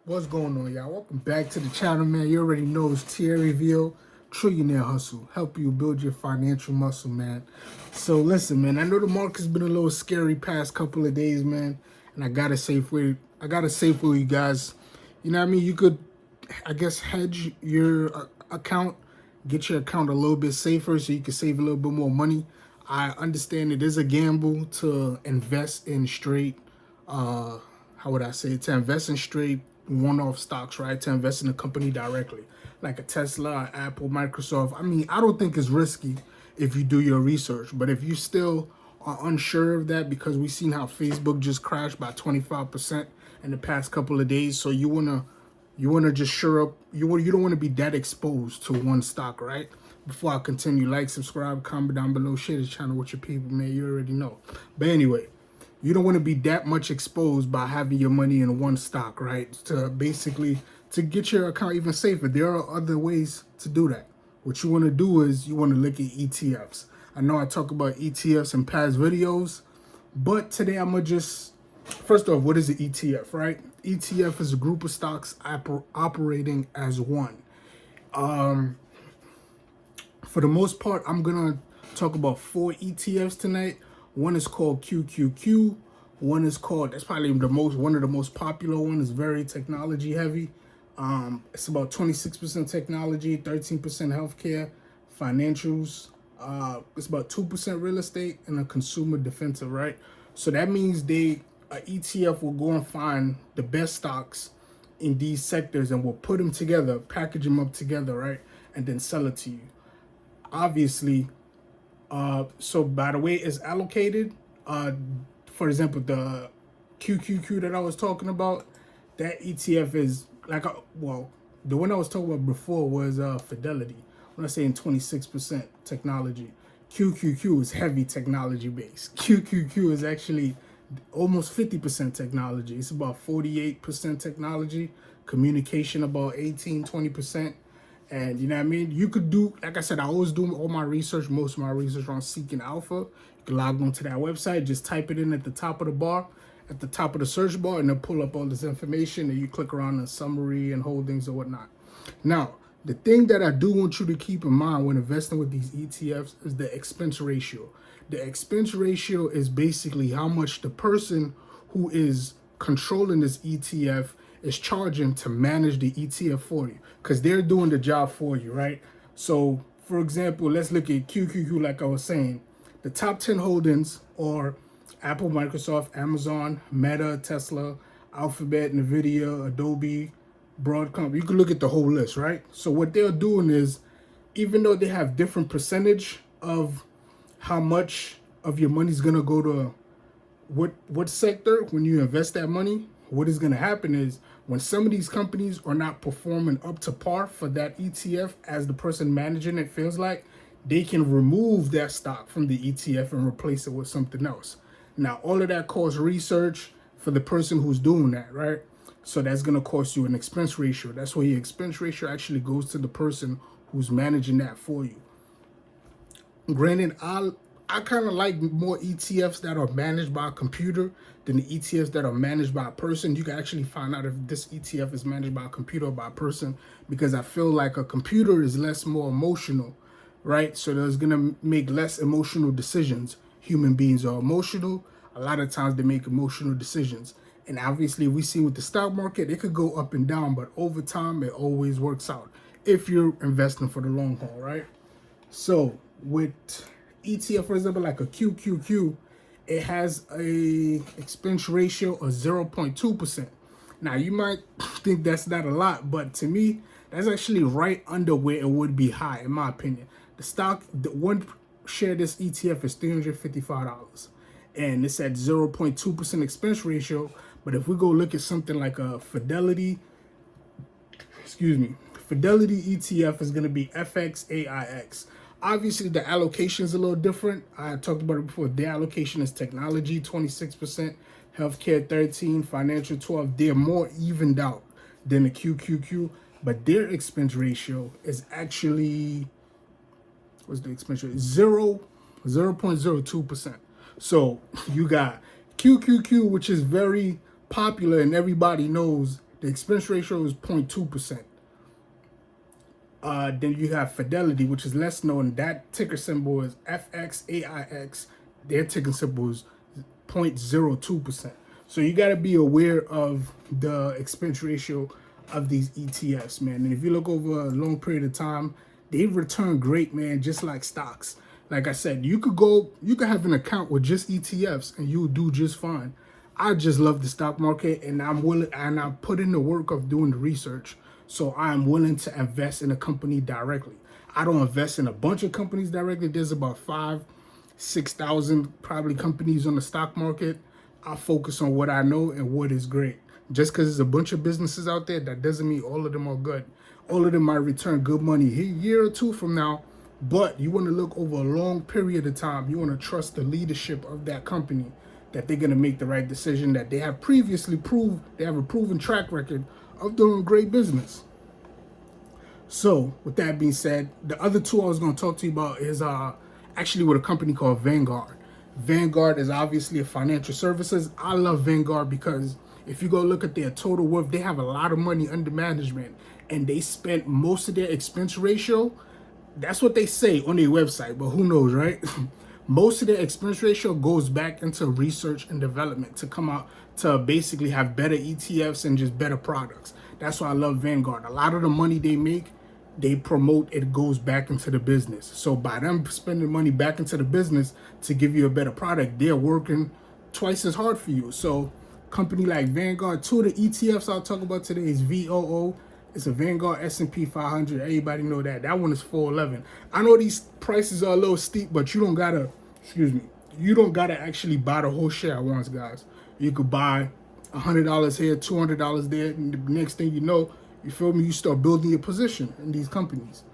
What's going on, y'all? Welcome back to the channel, man. You already know it's Thierry Reveal, Trillionaire Hustle, help you build your financial muscle, man. So listen, man, I know the market's been a little scary past couple of days, man, and I got a safe way. For you guys. You know what I mean? You could, I guess, hedge your account, get your account a little bit safer so you can save a little bit more money. I understand it is a gamble to invest in straight, how would I say it? To invest in straight one-off stocks, right? To invest in a company directly, like a Tesla, Apple, Microsoft. I mean, I don't think it's risky if you do your research, but if you still are unsure of that, because we've seen how Facebook just crashed by 25% in the past couple of days, so you wanna just sure up. You don't want to be that exposed to one stock, right? Before I continue, like, subscribe, comment down below, share the channel with your people, man. You already know. But anyway, you don't want to be that much exposed by having your money in one stock, right? To get your account even safer. There are other ways to do that. What you want to do is you want to look at ETFs. I know I talk about ETFs in past videos, but today I'm gonna just, first off, what is an ETF, right? ETF is a group of stocks operating as one. For the most part, I'm gonna talk about 4 ETFs tonight. One is called QQQ. One is called, that's probably one of the most popular one, is very technology heavy. It's about 26% technology, 13% healthcare, financials. It's about 2% real estate, and a consumer defensive, right? So that means a ETF will go and find the best stocks in these sectors and will put them together, package them up together, right? And then sell it to you. Obviously, so by the way it's allocated, for example, the QQQ that I was talking about, that ETF is like, the one I was talking about before was Fidelity. When I say in 26% technology, QQQ is heavy technology based. QQQ is actually almost 50% technology. It's about 48% technology, communication about 18-20%. And you know what I mean? You could do, like I said, I always do all my research, most of my research on Seeking Alpha. You can log on to that website, just type it in at the top of the bar, at the top of the search bar, and it'll pull up all this information, and you click around the summary and holdings or whatnot. Now, the thing that I do want you to keep in mind when investing with these ETFs is the expense ratio. The expense ratio is basically how much the person who is controlling this ETF is charging to manage the ETF for you, because they're doing the job for you, right? So, for example, let's look at QQQ. Like I was saying, the top 10 holdings are Apple, Microsoft, Amazon, Meta, Tesla, Alphabet, Nvidia, Adobe, Broadcom. You can look at the whole list, right? So what they're doing is, even though they have different percentage of how much of your money is gonna go to what sector when you invest that money, what is going to happen is, when some of these companies are not performing up to par for that ETF, as the person managing it feels like, they can remove that stock from the ETF and replace it with something else. Now, all of that costs research for the person who's doing that, right? So that's going to cost you an expense ratio. That's why your expense ratio actually goes to the person who's managing that for you. Granted, I kind of like more ETFs that are managed by a computer than the ETFs that are managed by a person. You can actually find out if this ETF is managed by a computer or by a person, because I feel like a computer is more emotional, right? So there's going to make less emotional decisions. Human beings are emotional. A lot of times they make emotional decisions. And obviously, we see with the stock market, it could go up and down, but over time, it always works out if you're investing for the long haul, right? So with ETF, for example, like a QQQ, it has a expense ratio of 0.2%. Now, you might think that's not a lot, but to me, that's actually right under where it would be high, in my opinion. The one share of this ETF is $355, and it's at 0.2% expense ratio. But if we go look at something like a Fidelity ETF is going to be FXAIX. Obviously, the allocation is a little different. I talked about it before. Their allocation is technology, 26%, healthcare, 13%, financial, 12%. They're more evened out than the QQQ, but their expense ratio is actually, what's the expense rate? 0.02%. So you got QQQ, which is very popular and everybody knows The expense ratio is 0.2%. Then you have Fidelity, which is less known. That ticker symbol is FXAIX. Their ticker symbol is 0.02%. So you got to be aware of the expense ratio of these ETFs, man. And if you look over a long period of time, they return great, man, just like stocks. Like I said, you could have an account with just ETFs and you'll do just fine. I just love the stock market, and I'm willing, and I put in the work of doing the research. So I'm willing to invest in a company directly. I don't invest in a bunch of companies directly. There's about 6,000 probably companies on the stock market. I focus on what I know and what is great. Just because there's a bunch of businesses out there, that doesn't mean all of them are good. All of them might return good money a year or two from now, but you want to look over a long period of time. You want to trust the leadership of that company, that they're going to make the right decision, that they have previously proved, they have a proven track record of doing great business. So with that being said, the other two I was going to talk to you about is actually with a company called Vanguard. Vanguard is obviously a financial services. I love Vanguard because if you go look at their total worth, they have a lot of money under management, and they spent most of their expense ratio. That's what they say on their website, but who knows, right? Most of their expense ratio goes back into research and development to come out to basically have better ETFs and just better products. That's why I love Vanguard. A lot of the money they make, they promote, it goes back into the business. So by them spending money back into the business to give you a better product, they're working twice as hard for you. So company like Vanguard, two of the ETFs I'll talk about today is VOO. It's a Vanguard S&P 500. Everybody know that. That one is 411. I know these prices are a little steep, but you don't gotta, you don't gotta actually buy the whole share at once, guys. You could buy $100 here, $200 there, and the next thing you know, you feel me, you start building your position in these companies.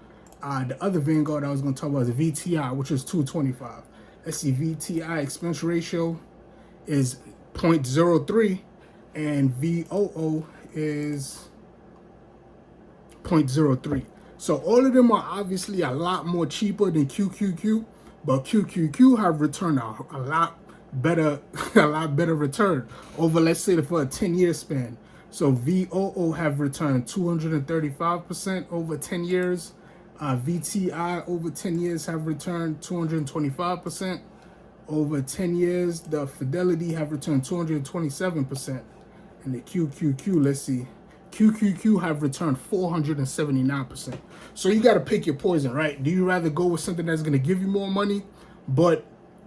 The other Vanguard I was going to talk about is VTI, which is 225. Let's see, VTI expense ratio is 0.03, and VOO is 0.03. So all of them are obviously a lot more cheaper than QQQ, but QQQ have returned a lot better, a lot better return over, let's say, for a 10-year span. So VOO have returned 235% over 10 years. VTI over 10 years have returned 225%. Over 10 years, the Fidelity have returned 227%. And the QQQ, let's see, QQQ have returned 479%. So you got to pick your poison, right? Do you rather go with something that's going to give you more money, but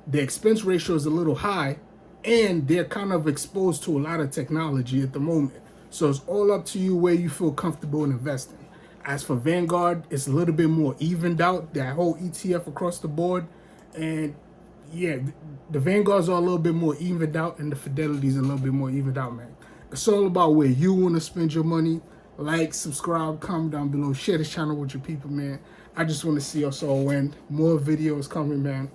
the expense ratio is a little high, and they're kind of exposed to a lot of technology at the moment? So it's all up to you where you feel comfortable in investing. As for Vanguard, it's a little bit more evened out, that whole ETF across the board. And yeah, the Vanguards are a little bit more evened out, and the Fidelity's a little bit more evened out, man. It's all about where you want to spend your money. Like, subscribe, comment down below, share this channel with your people, man. I just want to see us all win. More videos coming, man.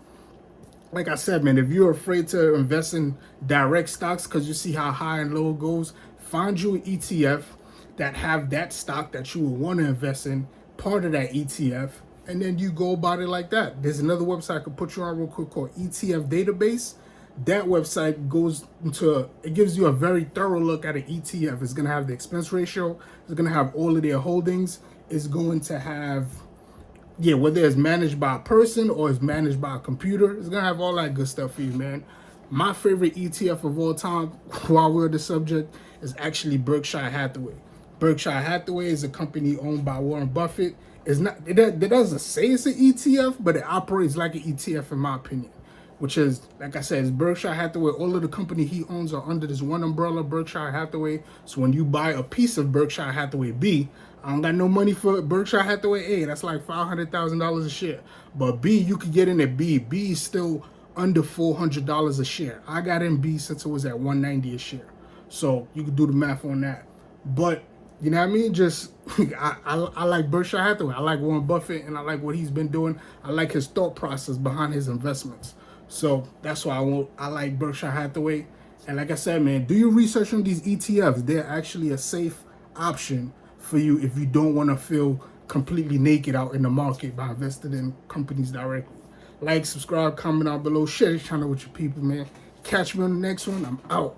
Like I said, man, if you're afraid to invest in direct stocks because you see how high and low it goes, find you an ETF that have that stock that you would want to invest in, part of that ETF, and then you go about it like that. There's another website I could put you on real quick called Etf Database. That website goes into, it gives you a very thorough look at an ETF. It's going to have the expense ratio. It's going to have all of their holdings. It's going to have, yeah, whether it's managed by a person or it's managed by a computer, it's going to have all that good stuff for you, man. My favorite ETF of all time, while we're on the subject, is actually Berkshire Hathaway. Berkshire Hathaway is a company owned by Warren Buffett. It's not, it doesn't say it's an ETF, but it operates like an ETF in my opinion, which is, like I said, it's Berkshire Hathaway. All of the company he owns are under this one umbrella, Berkshire Hathaway. So when you buy a piece of Berkshire Hathaway B, I don't got no money for Berkshire Hathaway A. That's like $500,000 a share. But B, you could get in at B. B is still under $400 a share. I got in B since it was at $190 a share. So you can do the math on that. But you know what I mean? Just, I like Berkshire Hathaway. I like Warren Buffett, and I like what he's been doing. I like his thought process behind his investments. So that's why I like Berkshire Hathaway. And like I said, man, do your research on these ETFs. They're actually a safe option for you if you don't want to feel completely naked out in the market by investing in companies directly. Like, subscribe, comment down below, share this channel with your people, man. Catch me on the next one. I'm out.